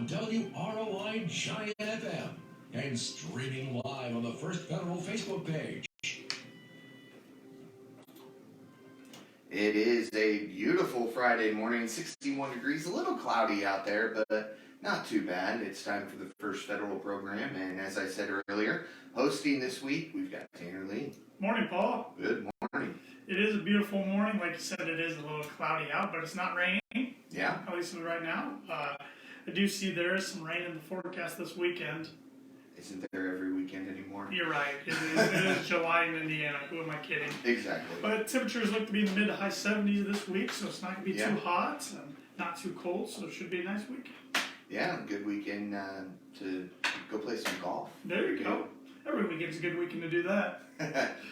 on WROI Giant FM and streaming live on the First Federal Facebook page. It is a beautiful Friday morning, 61 degrees, a little cloudy out there, but not too bad. It's time for the First Federal program, and as I said earlier, hosting this week, we've got Tanner Lee. Morning, Paul. Good morning. It is a beautiful morning. Like you said, it is a little cloudy out, but it's not raining. Yeah. At least right now. I do see there is some rain in the forecast this weekend. Isn't there every weekend anymore? You're right. It is July in Indiana. Who am I kidding? Exactly. But temperatures look to be in the mid to high 70s this week, so it's not going to be too hot and not too cold, so it should be a nice week. Yeah, good weekend to go play some golf. There you go. Every weekend's a good weekend to do that.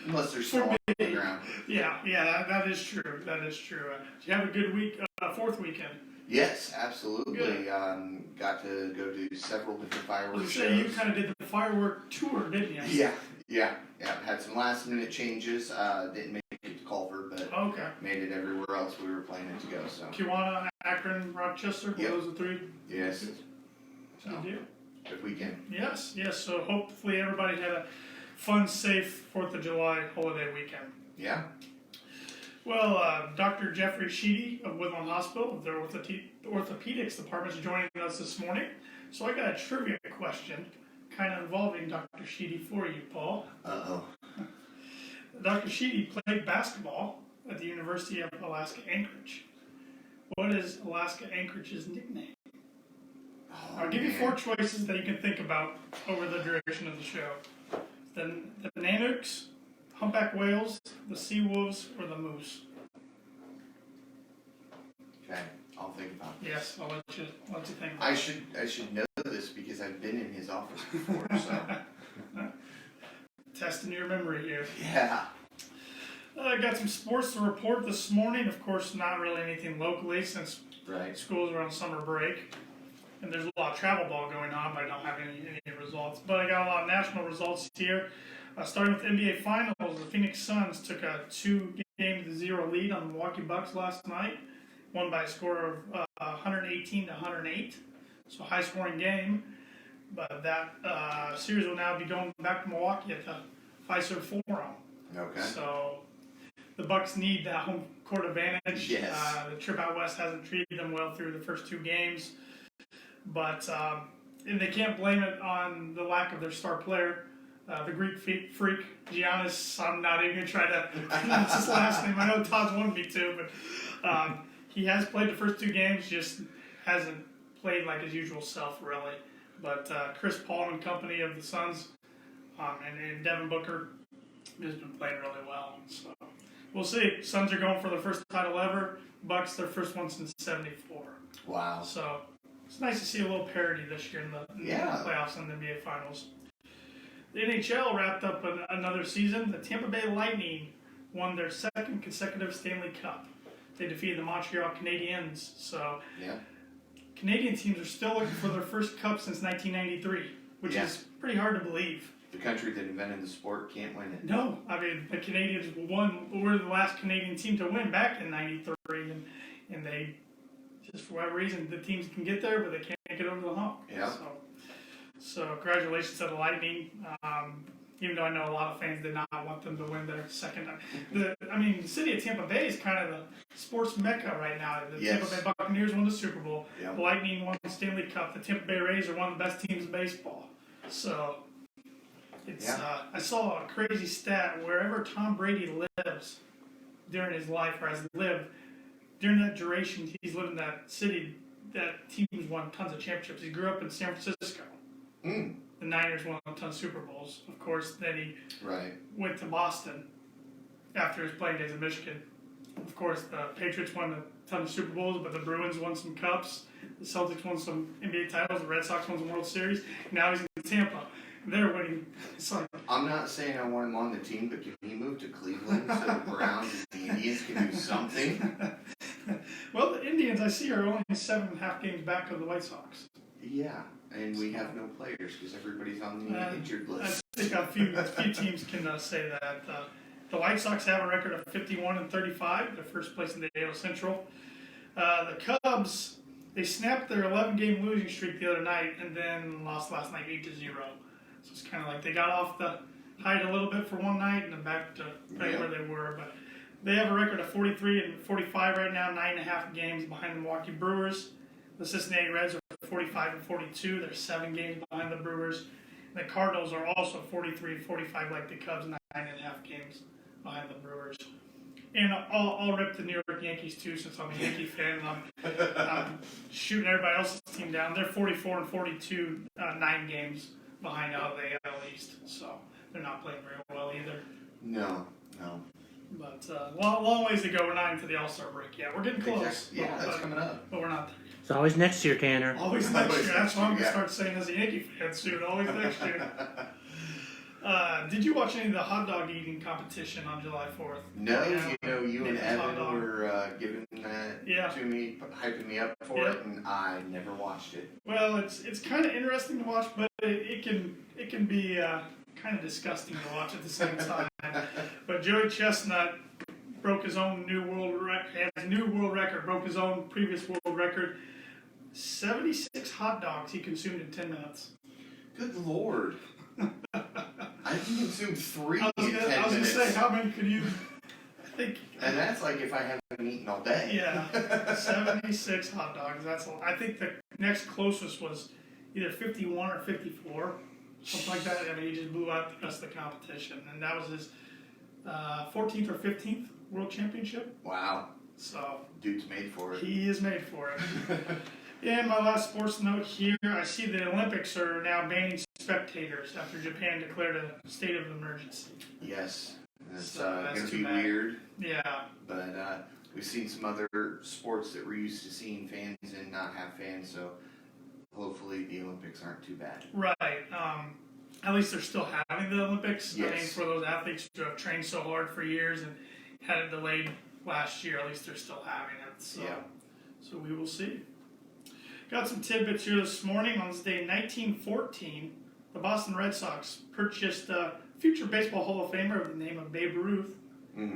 Unless there's snow on the ground. Yeah, that is true. That is true. Did you have a good week, fourth weekend? Yes, absolutely. Got to go to several different fireworks shows. You kind of did the firework tour, didn't you? Yeah. Had some last minute changes. Didn't make it to Culver, but made it everywhere else we were planning to go. So Kiwanis, Akron, Rochester, those are three? Yes. Good deal. Good weekend. Yes. So hopefully everybody had a fun, safe 4th of July holiday weekend. Yeah. Well, Dr. Jeffrey Sheedy of Woodlawn Hospital, their Orthopedics department, is joining us this morning. So I got a trivia question kind of involving Dr. Sheedy for you, Paul. Uh-oh. Dr. Sheedy played basketball at the University of Alaska Anchorage. What is Alaska Anchorage's nickname? I'll give you 4 choices that you can think about over the duration of the show. The Nanooks, Humpback Whales, the Sea Wolves, or the Moose? Okay, I'll think about this. Yes, I'll let you think about it. I should know this because I've been in his office before, so. Testing your memory here. Yeah. I got some sports to report this morning. Of course, not really anything locally since schools are on summer break. And there's a lot of travel ball going on, but I don't have any results. But I got a lot of national results here. Starting with the NBA Finals, the Phoenix Suns took a 2-0 lead on the Milwaukee Bucks last night. Won by a score of 118 to 108. So high-scoring game. But that series will now be going back to Milwaukee at the Fiserv Forum. Okay. So the Bucks need that home court advantage. Yes. The trip out west hasn't treated them well through the first 2 games. But and they can't blame it on the lack of their star player, the Greek freak, Giannis. I'm not even going to try to pronounce his last name. I know Todd's wanted me to, but he has played the first 2 games, just hasn't played like his usual self, really. But Chris Paul and company of the Suns and Devin Booker has been playing really well. So we'll see. Suns are going for their first title ever. Bucks, their first one since '74. Wow. So it's nice to see a little parity this year in the playoffs and the NBA Finals. The NHL wrapped up another season. The Tampa Bay Lightning won their 2nd consecutive Stanley Cup. They defeated the Montreal Canadiens. So Canadian teams are still looking for their first cup since 1993, which is pretty hard to believe. The country that invented the sport can't win it. No, I mean, the Canadians were the last Canadian team to win back in '93, and they, just for whatever reason, the teams can get there, but they can't get over the hump. Yeah. So congratulations to the Lightning. Even though I know a lot of fans did not want them to win their second. The city of Tampa Bay is kind of the sports mecca right now. The Tampa Bay Buccaneers won the Super Bowl. Yep. The Lightning won the Stanley Cup. The Tampa Bay Rays are one of the best teams in baseball. So it's I saw a crazy stat. Wherever Tom Brady lives during his life, or has lived, during that duration he's lived in that city, that team's won tons of championships. He grew up in San Francisco. The Niners won a ton of Super Bowls. Of course, then he went to Boston after his playing days in Michigan. Of course, the Patriots won a ton of Super Bowls, but the Bruins won some cups. The Celtics won some NBA titles. The Red Sox won some World Series. Now he's in Tampa. They're winning. I'm not saying I want him on the team, but can he move to Cleveland so the Browns and the Indians can do something? Well, the Indians, I see, are only 7.5 games back of the White Sox. Yeah. And we have no players because everybody's on the injured list. I think a few teams can say that. The White Sox have a record of 51-35. They're first place in the AL Central. The Cubs They snapped their 11-game losing streak the other night and then lost last night 8-0. So it's kind of like they got off the height a little bit for one night and then back to right where they were. But they have a record of 43-45 right now, 9.5 games behind the Milwaukee Brewers. The Cincinnati Reds are 45-42. They're 7 games behind the Brewers. The Cardinals are also 43-45 like the Cubs, 9.5 games behind the Brewers. And I'll rip the New York Yankees too, since I'm a Yankee fan and I'm shooting everybody else's team down. They're 44-42, 9 games behind out of the AL East, so they're not playing very well either. No. But long ways to go. We're not into the All-Star break yet. We're getting close. Exactly. Yeah, that's coming up. But we're not there. It's always next year, Tanner. Always next year. That's what I'm going to start saying as a Yankee fan soon. Always next year. Did you watch any of the hot dog eating competition on July 4th? No, you and Evan were giving that to me, hyping me up for it, and I never watched it. Well, it's kind of interesting to watch, but it can be kind of disgusting to watch at the same time. But Joey Chestnut broke his own new world record, broke his own previous world record. 76 hot dogs he consumed in 10 minutes. Good Lord. I can consume 3 in 10 minutes. I was going to say, how many could you... I think... And that's like if I haven't eaten all day. Yeah, 76 hot dogs. I think the next closest was either 51 or 54, something like that. I mean, he just blew out the rest of the competition. And that was his 14th or 15th World Championship. Wow. So... Dude's made for it. He is made for it. And my last sports note here, I see the Olympics are now banning spectators after Japan declared a state of emergency. Yes. It's So going to be weird. Yeah. But we've seen some other sports that we're used to seeing fans and not have fans, so hopefully the Olympics aren't too bad. Right. At least they're still having the Olympics. Yes. I mean, for those athletes who have trained so hard for years and had it delayed last year, at least they're still having it. So, so we will see. Got some tidbits here this morning. On this day, 1914, the Boston Red Sox purchased future Baseball Hall of Famer of the name of Babe Ruth,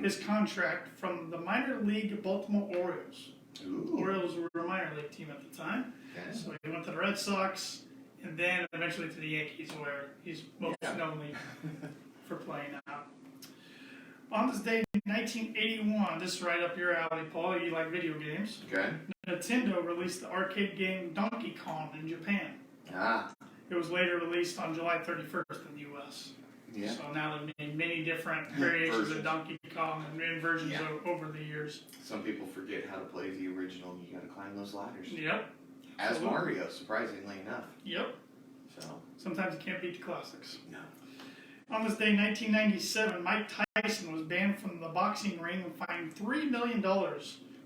his contract from the minor league Baltimore Orioles. Ooh. Orioles were a minor league team at the time. Okay. So he went to the Red Sox and then eventually to the Yankees, where he's most known for playing now. On this day, 1981, this is right up your alley, Paul. You like video games. Okay. Nintendo released the arcade game Donkey Kong in Japan. Ah. It was later released on July 31st in the U.S. Yeah. So now there have been many different variations of Donkey Kong and versions over the years. Some people forget how to play the original. You got to climb those ladders. Yep. As Absolutely. Mario, surprisingly enough. Yep. So. Sometimes you can't beat the classics. No. On this day, 1997, Mike Tyson was banned from the boxing ring and fined $3 million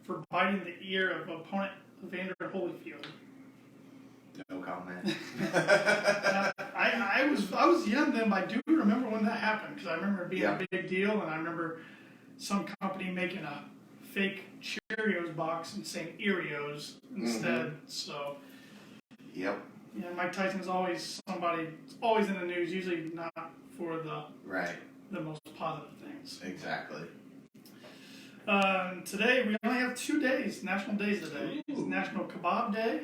for biting the ear of opponent Evander Holyfield. No comment. I was young then, but I do remember when that happened, because I remember it being a big deal, and I remember some company making a fake Cheerios box and saying Eerios instead. So, Yep. Yeah, Mike Tyson's always always in the news, usually not for the most positive things. Exactly. Today we only have 2 days, national days today. It's National Kebab Day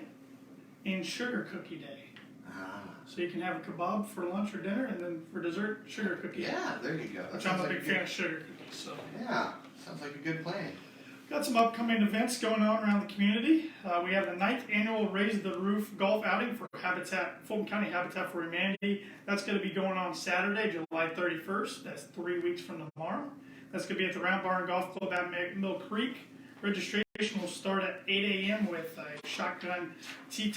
and Sugar Cookie Day. Ah. So you can have a kebab for lunch or dinner, and then for dessert, sugar cookie. Yeah, there you go. Which I'm a big fan of sugar cookies. So. Yeah, sounds like a good plan. Got some upcoming events going on around the community. We have the 9th annual Raise the Roof golf outing for Fulton County Habitat for Humanity. That's going to be going on Saturday, July 31st. That's 3 weeks from tomorrow. That's going to be at the Round Barn Golf Club at Mill Creek. Registration will start at 8 a.m. with a shotgun tee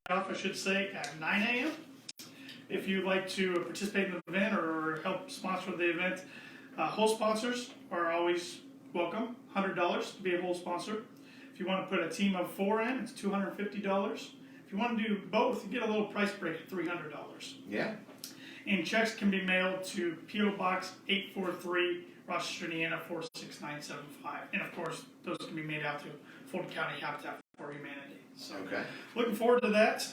off, I should say, at 9 a.m. If you'd like to participate in the event or help sponsor the event, whole sponsors are always welcome. $100 to be a whole sponsor. If you want to put a team of 4 in, it's $250. If you want to do both, you get a little price break at $300. Yeah. And checks can be mailed to P.O. Box 843, Rochester, Indiana 46975. And of course, those can be made out to Fulton County Habitat for Humanity. So, looking forward to that.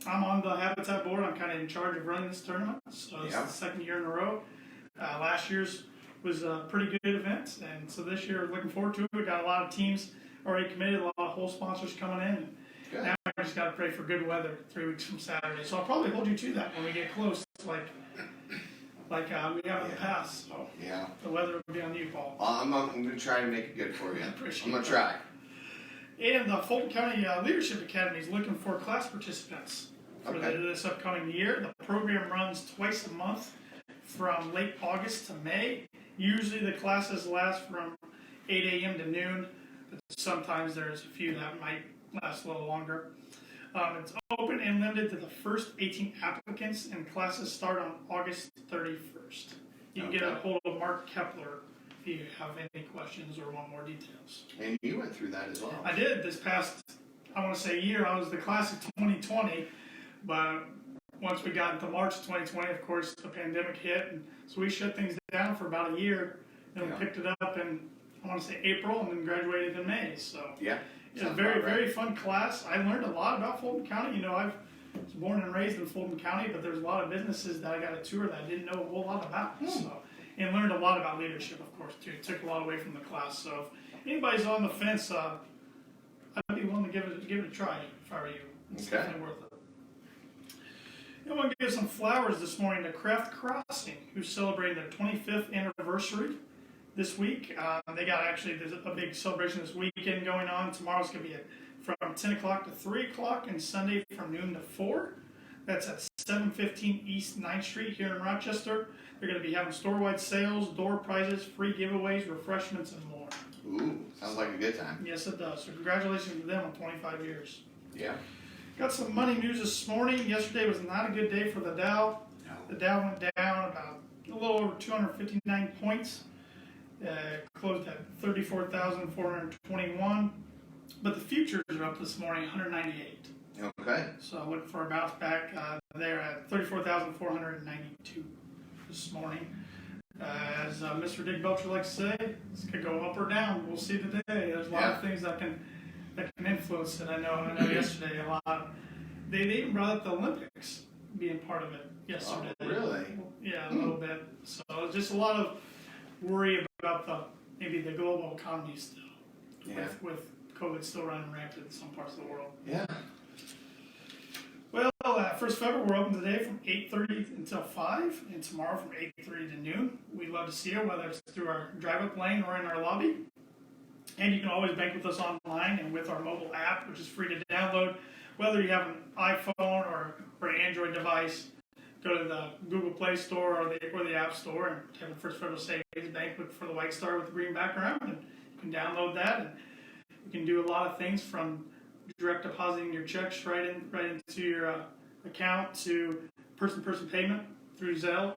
I'm on the Habitat board. I'm kind of in charge of running this tournament. So it's the second year in a row. Last year's was a pretty good event, and so this year looking forward to it. We got a lot of teams already committed, a lot of whole sponsors coming in. Good. Now I just got to pray for good weather 3 weeks from Saturday. So I'll probably hold you to that when we get close, like we have in the past. So Yeah. the weather will be on you, Paul. I'm going to try to make it good for you. I appreciate I'm going to try. And the Fulton County Leadership Academy is looking for class participants for this upcoming year. The program runs twice a month from late August to May. Usually the classes last from 8 a.m. to noon, but sometimes there's a few that might last a little longer. It's open and limited to the first 18 applicants, and classes start on August 31st. You can get a hold of Mark Kepler if you have any questions or want more details. And you went through that as well. I did this past, I want to say year. I was the class of 2020, but once we got into March 2020, of course, the pandemic hit, and so we shut things down for about a year, and we picked it up in, I want to say April, and then graduated in May. So it's a very, very fun class. I learned a lot about Fulton County. You know, I was born and raised in Fulton County, but there's a lot of businesses that I got to tour that I didn't know a whole lot about. So, and learned a lot about leadership, of course, too. It took a lot away from the class. So if anybody's on the fence, I'd be willing to give it a try if I were you. It's definitely worth it. I want to give some flowers this morning to Craft Crossing, who's celebrating their 25th anniversary this week. There's a big celebration this weekend going on. Tomorrow's going to be from 10 o'clock to 3 o'clock, and Sunday from noon to 4. That's at 715 East 9th Street here in Rochester. They're going to be having store-wide sales, door prizes, free giveaways, refreshments, and more. Ooh, sounds like a good time. Yes, it does. So congratulations to them on 25 years. Yeah. Got some money news this morning. Yesterday was not a good day for the Dow. No. The Dow went down about a little over 259 points. Closed at 34,421. But the futures are up this morning, 198. Okay. So looking for a bounce back. They're at 34,492 this morning. As Mr. Dick Belcher likes to say, this could go up or down. We'll see today. There's a lot of things that can influence it. I know yesterday a lot. They even brought up the Olympics being part of it yesterday. Oh, really? Yeah, a little bit. So just a lot of worry about maybe the global economy still. With COVID still running rampant in some parts of the world. Yeah. Well, First Federal, we're open today from 8:30 until 5, and tomorrow from 8:30 to noon. We'd love to see you, whether it's through our drive-up lane or in our lobby. And you can always bank with us online and with our mobile app, which is free to download. Whether you have an iPhone or an Android device, go to the Google Play Store or the App Store and have a First Federal Savings Bank for the white star with the green background, and you can download that. And you can do a lot of things from direct depositing your checks right into your account to person-to-person payment through Zelle,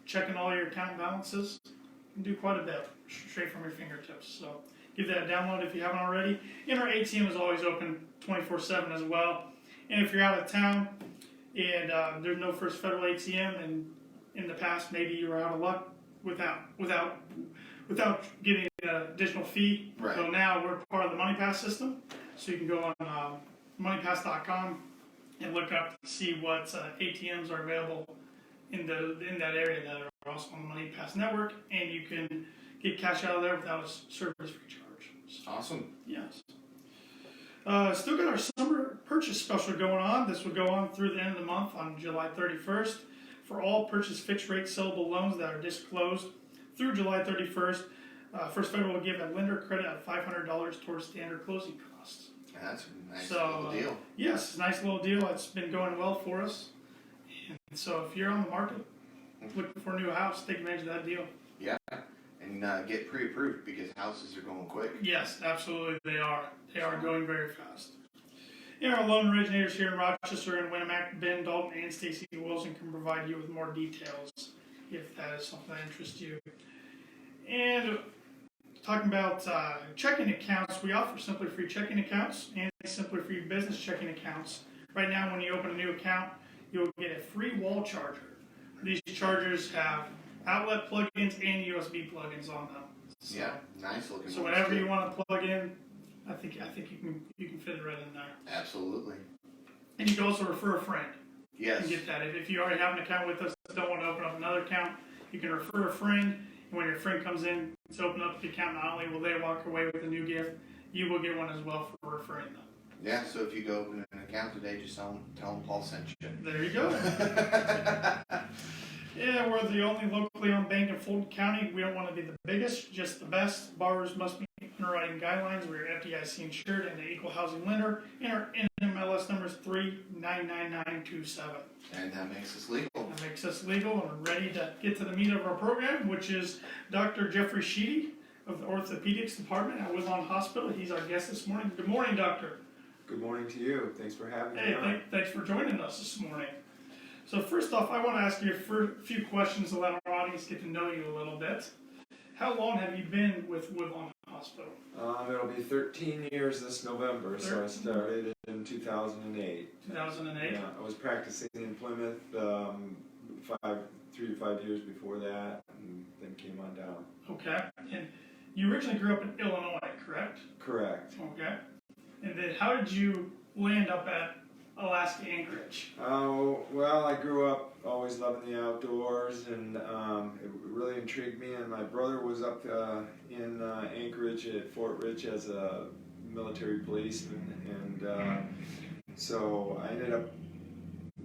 checking all your account balances. You can do quite a bit straight from your fingertips. So give that a download if you haven't already. And our ATM is always open 24/7 as well. And if you're out of town and there's no First Federal ATM, and in the past maybe you were out of luck without getting an additional fee. Right. So now we're part of the MoneyPass system. So you can go on moneypass.com and look up to see what ATMs are available in that area that are also on the MoneyPass network, and you can get cash out of there without a service fee charge. So, Awesome. yes. Still got our summer purchase special going on. This will go on through the end of the month on July 31st. For all purchase fixed rate sellable loans that are disclosed through July 31st, First Federal will give a lender credit of $500 towards standard closing costs. Yeah, that's a nice little deal. Yes, it's a nice little deal. It's been going well for us. And so if you're on the market looking for a new house, take advantage of that deal. Yeah, and get pre-approved because houses are going quick. Yes, absolutely they are. They are going very fast. And our loan originators here in Rochester and Winnemac, Ben Dalton and Stacy Wilson, can provide you with more details if that is something that interests you. And talking about checking accounts, we offer Simply Free checking accounts and Simply Free business checking accounts. Right now, when you open a new account, you'll get a free wall charger. These chargers have outlet plugins and USB plugins on them. So, yeah, nice looking. So whatever you want to plug in, I think you can fit it right in there. Absolutely. And you can also refer a friend. Yes. And get that. If you already have an account with us, don't want to open up another account, you can refer a friend. And when your friend comes in to open up the account, not only will they walk away with a new gift, you will get one as well for referring them. Yeah, so if you go open an account today, just tell them Paul sent you. There you go. Yeah, we're the only locally owned bank in Fulton County. We don't want to be the biggest, just the best. Borrowers must meet underwriting guidelines. We're FDIC insured and an equal housing lender. And our NMLS number is 399927. And that makes us legal. That makes us legal, and we're ready to get to the meat of our program, which is Dr. Jeffrey Sheedy of the Orthopedics Department at Woodlawn Hospital. He's our guest this morning. Good morning, Doctor. Good morning to you. Thanks for having me Hey, on. thanks for joining us this morning. So first off, I want to ask you a few questions to let our audience get to know you a little bit. How long have you been with Woodlawn Hospital? It'll be 13 years this November, so I started in 2008. 2008? Yeah, I was practicing in Plymouth 3 to 5 years before that, and then came on down. Okay. And you originally grew up in Illinois, correct? Correct. Okay. And then how did you land up at Alaska Anchorage? Oh, well, I grew up always loving the outdoors, and it really intrigued me. And my brother was up in Anchorage at Fort Ridge as a military policeman, and so I ended up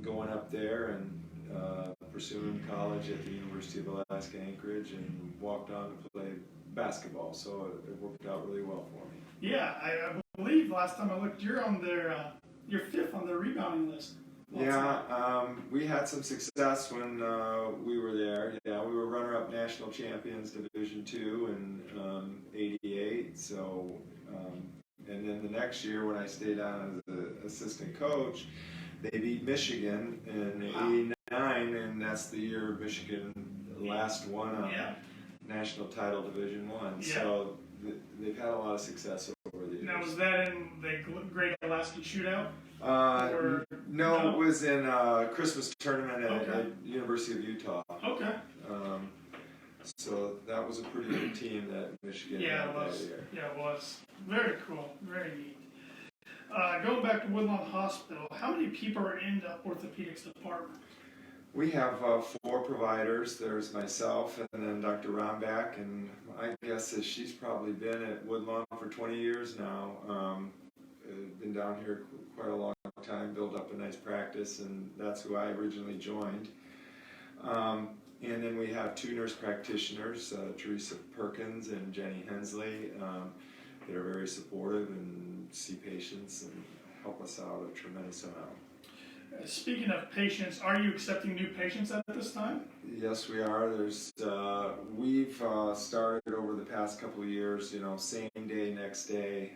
going up there and pursuing college at the University of Alaska Anchorage, and walked on to play basketball. So it worked out really well for me. Yeah, I believe last time I looked, you're on their you're fifth on their rebounding list. Yeah, we had some success when we were there. Yeah, we were runner-up national champions, Division II in '88. So, and then the next year when I stayed on as an assistant coach, they beat Michigan in '89, and that's the year Michigan last won a national title, Division I. Yeah. So they've had a lot of success over the years. Now, was that in the Great Alaskan Shootout? No, it was in a Christmas tournament Okay. at University of Utah. Okay. So that was a pretty good team that Michigan Yeah, had it that was. year. Yeah, it was. Very cool. Very neat. Going back to Woodlawn Hospital, how many people are in the orthopedics department? We have 4 providers. There's myself and then Dr. Rombach, and my guess is she's probably been at Woodlawn for 20 years now. Been down here quite a long time, built up a nice practice, and that's who I originally joined. And then we have 2 nurse practitioners, Teresa Perkins and Jenny Hensley, that are very supportive and see patients and help us out a tremendous amount. Speaking of patients, are you accepting new patients at this time? Yes, we are. We've started over the past couple of years, same day, next day,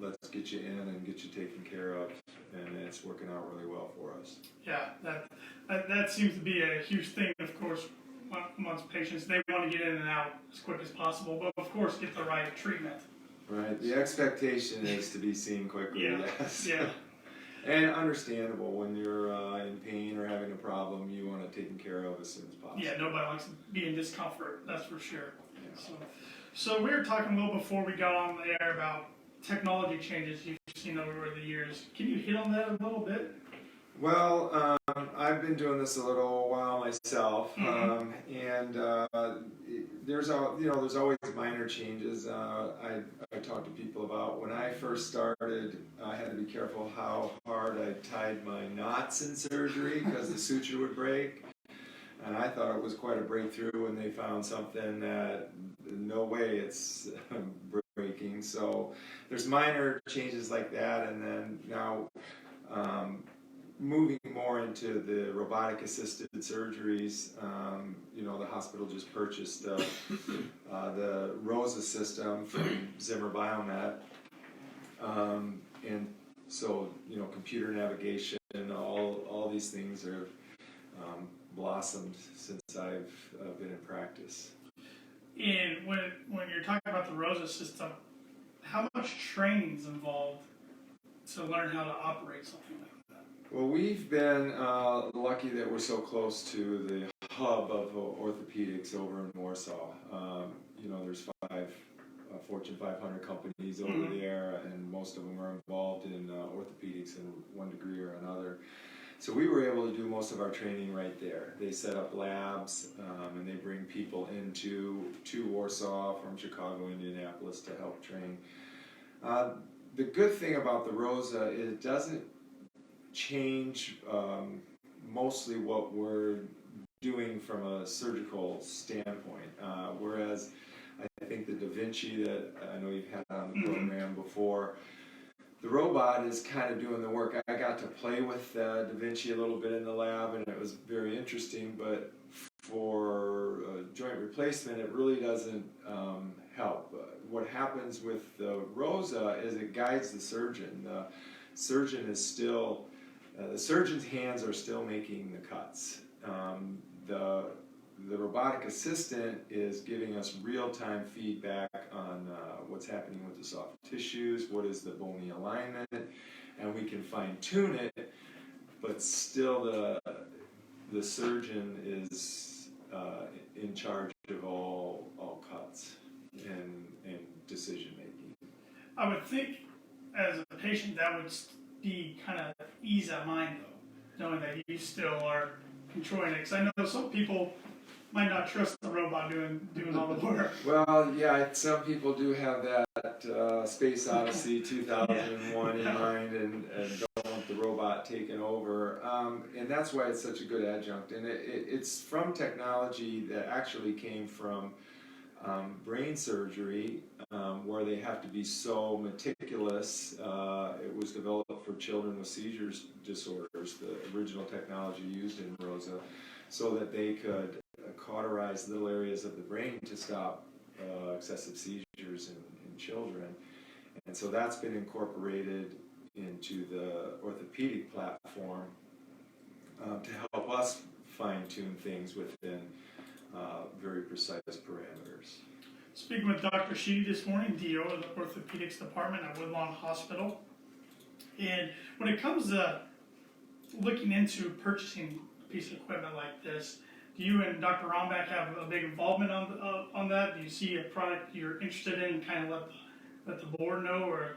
let's get you in and get you taken care of, and it's working out really well for us. Yeah, that seems to be a huge thing, of course, amongst patients. They want to get in and out as quick as possible, but of course get the right treatment. Right. The expectation is to be seen quickly, yes. Yeah. And understandable, when you're in pain or having a problem, you want it taken care of as soon as possible. Yeah, nobody likes to be in discomfort, that's for sure. Yeah. So we were talking a little before we got on the air about technology changes you've seen over the years. Can you hit on that a little bit? Well, I've been doing this a little while myself, and there's always minor changes. I talk to people about when I first started, I had to be careful how hard I tied my knots in surgery because the suture would break. And I thought it was quite a breakthrough when they found something that no way it's breaking. So there's minor changes like that, and then now moving more into the robotic assisted surgeries. The hospital just purchased the ROSA system from Zimmer Biomet, and so computer navigation, all these things are blossomed since I've been in practice. And when you're talking about the ROSA system, how much training is involved to learn how to operate something like that? Well, we've been lucky that we're so close to the hub of orthopedics over in Warsaw. There's 5 Fortune 500 companies over there, and most of them are involved in orthopedics in one degree or another. So we were able to do most of our training right there. They set up labs, and they bring people to Warsaw from Chicago, Indianapolis to help train. the good thing about the ROSA is it doesn't change mostly what we're doing from a surgical standpoint. Whereas I think the Da Vinci that I know you've had on the program before, the robot is kind of doing the work. I got to play with Da Vinci a little bit in the lab, and it was very interesting, but for joint replacement, it really doesn't help. What happens with the ROSA is it guides the surgeon. The surgeon is still, the surgeon's hands are still making the cuts. The robotic assistant is giving us real-time feedback on what's happening with the soft tissues, what is the bony alignment, and we can fine-tune it, but still the surgeon is in charge of all cuts and decision-making. I would think as a patient that would be kind of ease of mind, though, knowing that you still are controlling it. Because I know some people might not trust the robot doing all the work. Well, yeah, some people do have that Space Odyssey 2001 in mind and don't want the robot taken over. And that's why it's such a good adjunct. And it's from technology that actually came from brain surgery, where they have to be so meticulous. It was developed for children with seizures disorders, the original technology used in ROSA, so that they could cauterize little areas of the brain to stop excessive seizures in children. And so that's been incorporated into the orthopedic platform to help us fine-tune things within very precise parameters. Speaking with Dr. Sheedy this morning, DO of the Orthopedics Department at Woodlawn Hospital. And when it comes to looking into purchasing a piece of equipment like this, do you and Dr. Rombach have a big involvement on that? Do you see a product you're interested in and kind of let the board know or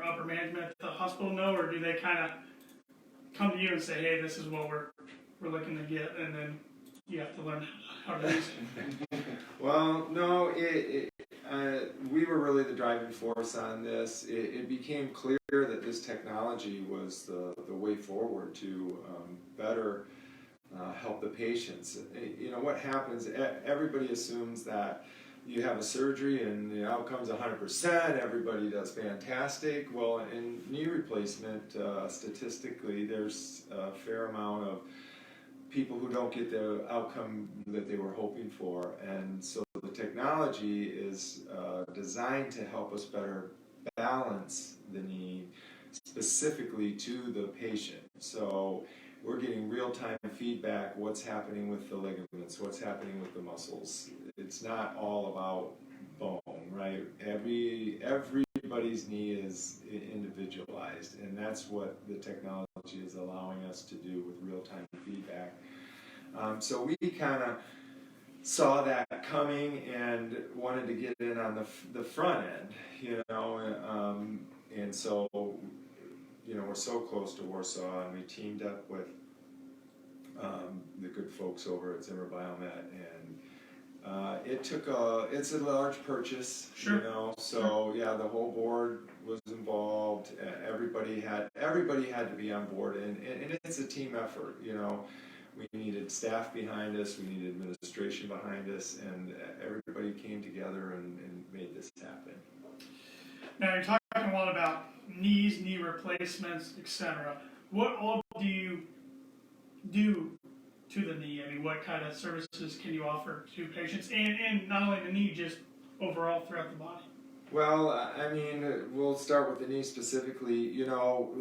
upper management at the hospital know, or do they kind of come to you and say, hey, this is what we're looking to get, and then you have to learn how to use it? Well, no, we were really the driving force on this. It became clear that this technology was the way forward to better help the patients. You know, what happens, everybody assumes that you have a surgery and the outcome's 100%, everybody does fantastic. Well, in knee replacement, statistically, there's a fair amount of people who don't get the outcome that they were hoping for. And so the technology is designed to help us better balance the knee specifically to the patient. So we're getting real-time feedback, what's happening with the ligaments, what's happening with the muscles. It's not all about bone, right? Everybody's knee is individualized, and that's what the technology is allowing us to do with real-time feedback. So we kind of saw that coming and wanted to get in on the front end, you know, and so, you know, we're so close to Warsaw, and we teamed up with the good folks over at Zimmer Biomet, and it's a large purchase, Sure. You know, so yeah, the whole board was involved. Everybody had to be on board, and it's a team effort, you know. We needed staff behind us, we needed administration behind us, and everybody came together and made this happen. Now, you're talking a lot about knees, knee replacements, etc. What all do you do to the knee? I mean, what kind of services can you offer to patients? And not only the knee, just overall throughout the body? Well, I mean, we'll start with the knee specifically. You know,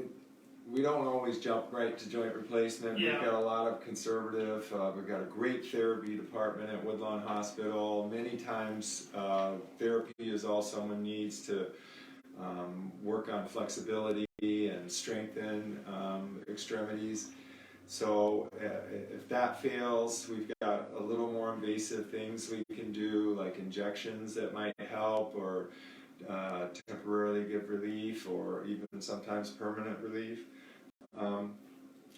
we don't always jump right to joint replacement. Yeah. We've got a lot of conservative. We've got a great therapy department at Woodlawn Hospital. Many times, therapy is all someone needs to work on flexibility and strengthen extremities. So if that fails, we've got a little more invasive things we can do, like injections that might help, or temporarily give relief, or even sometimes permanent relief.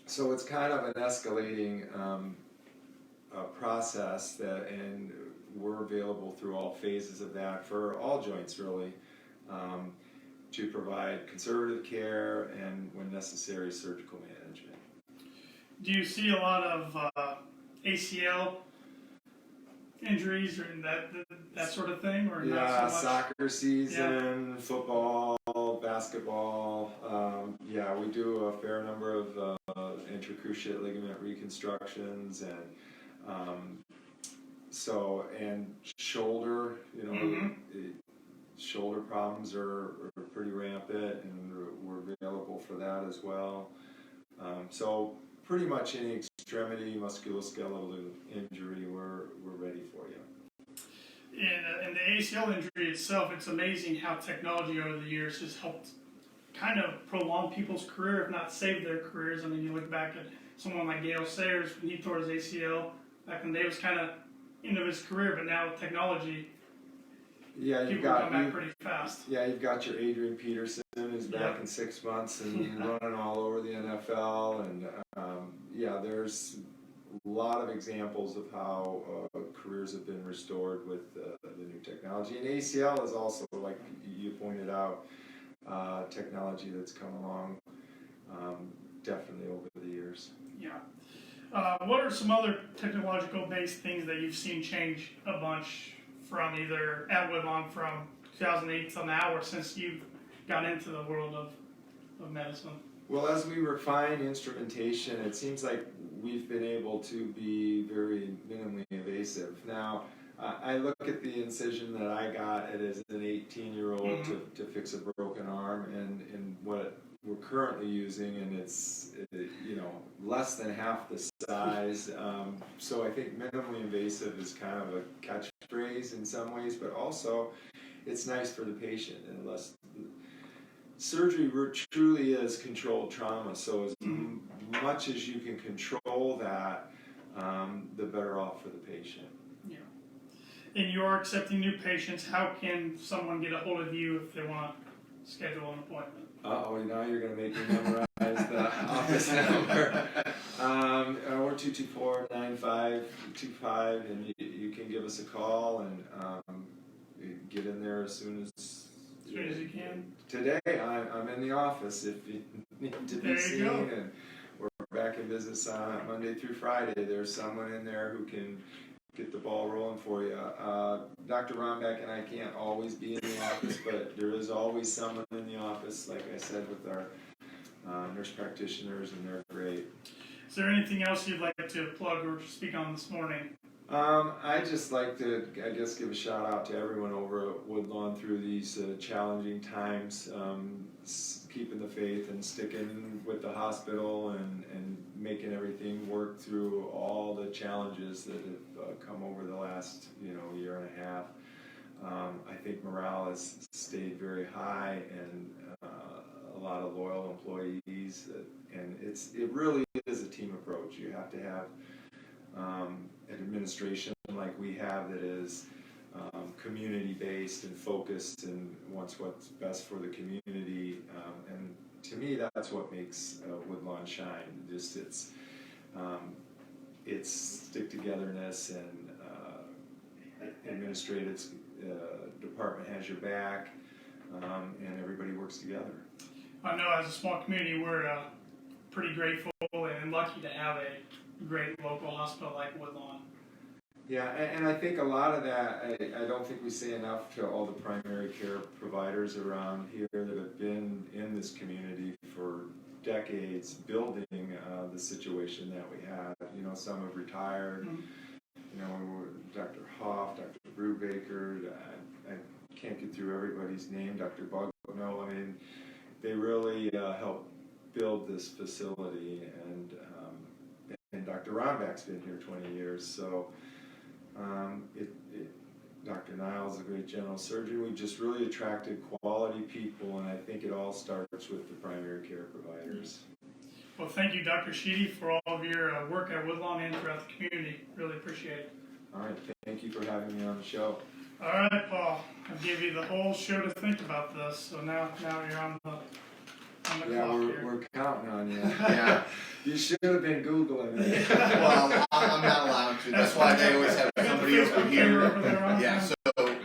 So it's kind of an escalating process and we're available through all phases of that for all joints, really. to provide conservative care and, when necessary, surgical management. Do you see a lot of ACL injuries or that sort of thing, or Yeah, not so much? soccer season, football, basketball. Yeah, we do a fair number of intercruciate ligament reconstructions and and shoulder. Shoulder problems are pretty rampant, and we're available for that as well. So pretty much any extremity musculoskeletal injury, we're ready for you. And the ACL injury itself, it's amazing how technology over the years has helped kind of prolong people's career, if not save their careers. I mean, you look back at someone like Gale Sayers, when he tore his ACL back in the day, was kind of end of his career, but now with technology, people come back pretty fast. Yeah, you've got your Adrian Peterson, who's back in 6 months and running all over the NFL, and there's a lot of examples of how careers have been restored with the new technology. And ACL is also, like you pointed out, technology that's come along definitely over the years. Yeah. What are some other technological-based things that you've seen change a bunch from either at Woodlawn from 2008 till now, or since you've got into the world of medicine? Well, as we refine instrumentation, it seems like we've been able to be very minimally invasive. Now, I look at the incision that I got as an 18-year-old to fix a broken arm, and what we're currently using, and it's less than half the size. So I think minimally invasive is kind of a catchphrase in some ways, but also it's nice for the patient, and less. Surgery truly is controlled trauma, so as much as you can control that, the better off for the patient. Yeah. And you are accepting new patients. How can someone get a hold of you if they want to schedule an appointment? Now you're going to make me memorize the office number. We're 224-9525, and you can give us a call and get in there as soon as you can. Today, I'm in the office if you need to be seen, and we're back in business on Monday through Friday. There's someone in there who can get the ball rolling for you. Dr. Rombeck and I can't always be in the office, but there is always someone in the office, like I said, with our nurse practitioners, and they're great. Is there anything else you'd like to plug or speak on this morning? I'd just like to, give a shout out to everyone over at Woodlawn through these challenging times, keeping the faith and sticking with the hospital and making everything work through all the challenges that have come over the last year and a half. I think morale has stayed very high, and a lot of loyal employees, and it really is a team approach. You have to have an administration like we have that is community-based and focused and wants what's best for the community. And to me, that's what makes Woodlawn shine. Just its stick-togetherness, and administrative department has your back, and everybody works together. I know as a small community, we're pretty grateful and lucky to have a great local hospital like Woodlawn. Yeah, and I think a lot of that, I don't think we say enough to all the primary care providers around here that have been in this community for decades, building the situation that we have. Some have retired. Dr. Hoff, Dr. Brubaker, I can't get through everybody's name, Dr. Bugno. I mean, they really helped build this facility, and Dr. Rombeck's been here 20 years, so Dr. Niles is a great general surgeon. We've just really attracted quality people, and I think it all starts with the primary care providers. Well, thank you, Dr. Sheedy, for all of your work at Woodlawn and throughout the community. Really appreciate it. All right, thank you for having me on the show. All right, Paul. I gave you the whole show to think about this, so now you're on the clock here. We're counting on you. Yeah. You should have been Googling it. Well, I'm not allowed to. That's why they always have somebody over here. Yeah, so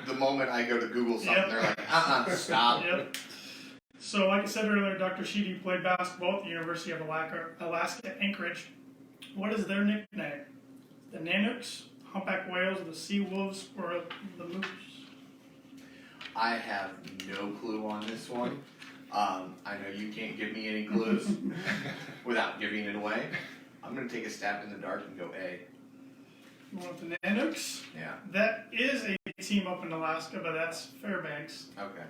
the moment I go to Google something, they're like, stop. Yep. So, like I said earlier, Dr. Sheedy played basketball at the University of Alaska Anchorage. What is their nickname? The Nanooks, Humpback Whales, the Sea Wolves, or the Moose? I have no clue on this one. I know you can't give me any clues without giving it away. I'm going to take a stab in the dark and go A. You want the Nanooks? Yeah. That is a team up in Alaska, but that's Fairbanks. Okay.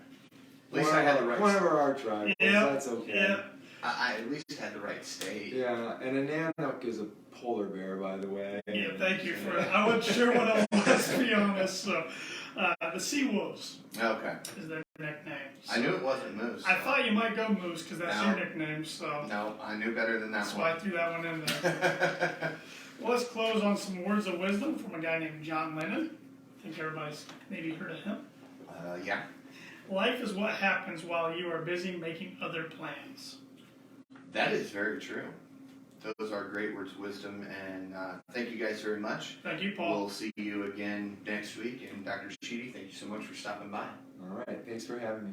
At least I had the right. One of our rivals. Yeah. That's okay. Yeah. I at least had the right state. Yeah, and a Nanook is a polar bear, by the way. Yeah, thank you for it. I wasn't sure what else was, to be honest. So, the Sea Wolves Okay. is their nickname. So I knew it wasn't Moose. I thought you might go Moose because that's No. your nickname. So No, I knew better than that that's why I one. threw that one in there. Well, let's close on some words of wisdom from a guy named John Lennon. I think everybody's maybe heard of him. Yeah. Life is what happens while you are busy making other plans. That is very true. Those are great words of wisdom, and thank you guys very much. Thank you, Paul. We'll see you again next week. And Dr. Sheedy, thank you so much for stopping by. All right, thanks for having me.